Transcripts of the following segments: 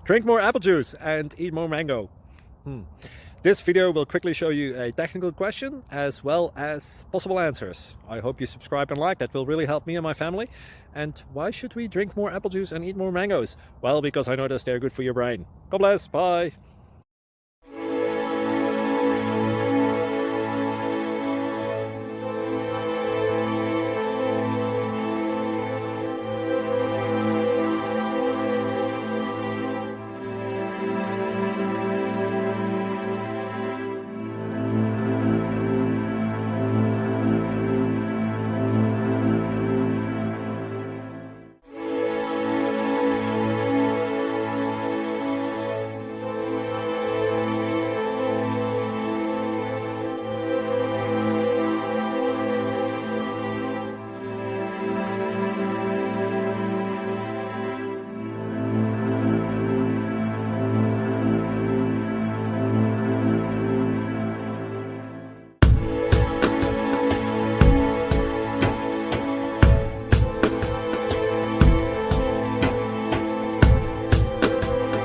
Drink more apple juice and eat more mango. This video will quickly show you a technical question as well as possible answers. I hope you subscribe and like, that will really help me and my family. And why should we drink more apple juice and eat more mangoes? Well, because I noticed they're good for your brain. God bless, bye.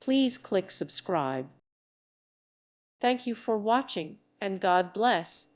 Please click subscribe. Thank you for watching, and God bless.